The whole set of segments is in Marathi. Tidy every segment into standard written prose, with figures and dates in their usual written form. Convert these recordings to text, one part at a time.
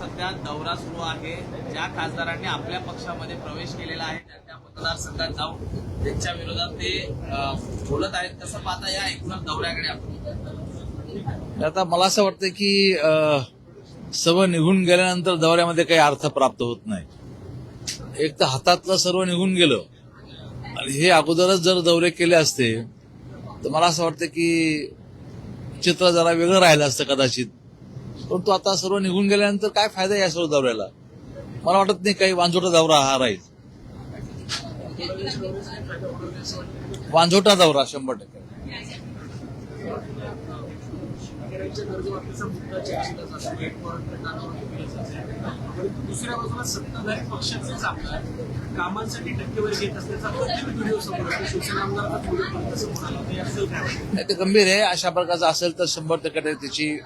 सध्या दौरा सुरू आहे. ज्या खासदारांनी आपल्या पक्षामध्ये प्रवेश केलेला आहे त्या मतदारसंघात जाऊन त्यांच्या विरोधात ते बोलत आहेत. कसं पाहता या एकूण दौऱ्याकडे आपण? आता मला असं वाटतं की सर्व निघून गेल्यानंतर दौऱ्यामध्ये काही अर्थ प्राप्त होत नाही. एक तर हातातलं सर्व निघून गेलं आणि हे अगोदरच जर दौरे केले असते तर मला असं वाटतं की चित्र जरा वेगळं राहिलं असतं कदाचित. परंतु आता सर्व निघून गेल्यानंतर काय फायदा या सर्व दौऱ्याला? मला वाटत नाही काही वांझोटा दौरा हा राहील. वांझोटा दौरा 100%. दुसऱ्या बाजूला सत्ताधारी पक्षाचेच आमदार कामांसाठी टक्केवारी घेत असल्याचा प्रत्येक व्हिडिओ समोर येतो. शिवसेना आमदार असं म्हणाला नाही, ते गंभीर आहे. अशा प्रकारचं असेल तर 100% त्याची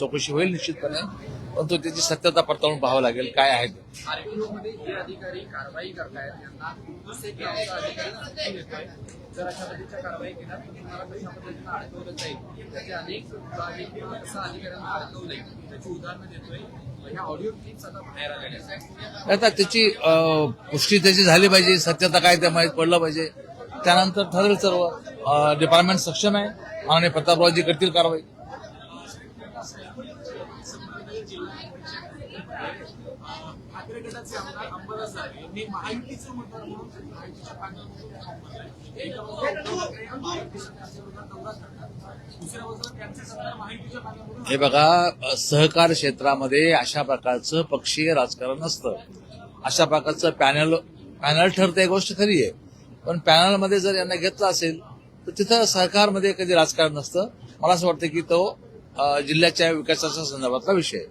चौकशी होईल निश्चितपणे. परंतु त्याची सत्यता पडताळून पाहावं लागेल काय आहे ते. आरटीओमध्ये जे अधिकारी कारवाई करतायत त्यांना अधिकारी देतोय. जर अशा पद्धतीच्या कारवाई केल्या तर तुम्हाला कशा पद्धतीनं अडकवलं जाईल त्याचे अनेक कसं अधिकाऱ्यांना अडकवलं जाईल त्याची उदाहरणं देतोय. ह्या ऑडिओ क्लिप्स आता बाहेर आलेल्या. आता त्याची पुष्टी त्याची झाली पाहिजे. सत्यता काय ते माहीत पडलं पाहिजे. त्यानंतर ठरेल सर्व. डिपार्टमेंट सक्षम आहे आणि प्रतापरावजी करतील कारवाई. ठाकरे गटाचे आमदार अंबादास दानवे यांनी महायुतीचे उमेदवार म्हणून महायुतीच्या दुसऱ्या बाजूला त्यांचे सत्ता महायुतीच्या पाण्यामधून. हे बघा, सहकार क्षेत्रामध्ये अशा प्रकारचं पक्षीय राजकारण नसतं. अशा प्रकारचं पॅनल ठरतं, ही गोष्ट खरी आहे. पण पॅनलमध्ये जर यांना घेतलं असेल तर तिथं सरकारमध्ये कधी राजकारण नसतं. मला असं वाटतं की तो जिल्ह्याच्या विकासाच्या संदर्भातला विषय आहे.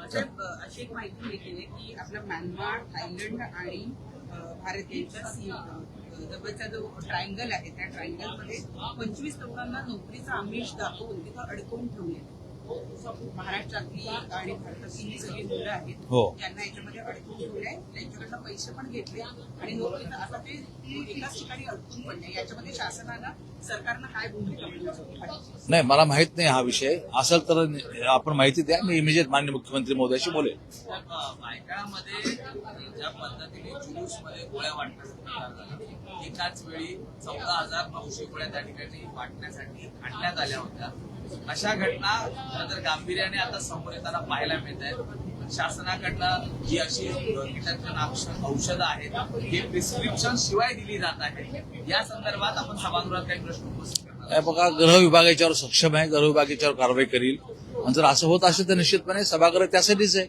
अशी एक माहिती मिळते की आपला म्यानमार, थायलंड आणि भारत यांच्या जवळचा जो ट्रायंगल आहे त्या ट्रायंगलमध्ये 25 लोकांना नोकरीचा आमिष दाखवून तिथं अडकवून ठेवले. महाराष्ट्रातली आणि भारतातली सगळी मुलं आहेत त्यांना याच्यामध्ये अडकून ठेवलंय. त्यांच्याकडनं पैसे पण घेतले आणि नोकरीचा आता ते एकाच ठिकाणी अडकून पडले. याच्यामध्ये सरकारनं काय भूमिका पाहिजे? नाही, मला माहित नाही हा विषय. असेल तर आपण माहिती द्या. मी इमिजिएट माननीय मुख्यमंत्री महोदयाशी बोलेल. भायखळामध्ये ज्या पद्धतीने जुलूसमध्ये गोळ्या वाटण्यासाठी एकाच वेळी 14,900 गोळ्या त्या ठिकाणी वाटण्यासाठी आणण्यात आल्या होत्या. अशा घटना तर गांभीर्याने आता समोर येताना पाहायला मिळत आहेत. शासनाकडनं ही अशी कीटकनाशक औषधं आहेत हे प्रिस्क्रिप्शन शिवाय दिली जात आहे. या संदर्भात आपण सभागृहात काही प्रश्न उपस्थित करणार. बघा, गृह विभाग याच्यावर सक्षम आहे. गृह विभाग याच्यावर कारवाई करील. आणि जर असं होत असेल तर निश्चितपणे सभागृह त्यासाठीच आहे.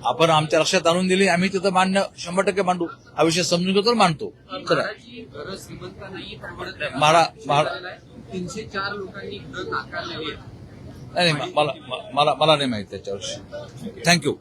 आपण आमच्या लक्षात आणून दिली, आम्ही तिथं 100% मांडू. हा विषय समजून घेतो मांडतो. चला, घर श्रीमंत नाही 304 लोकांनी घर नाकारलेली आहेत. नाही, मला नाही माहिती त्याच्यावर. थँक्यू.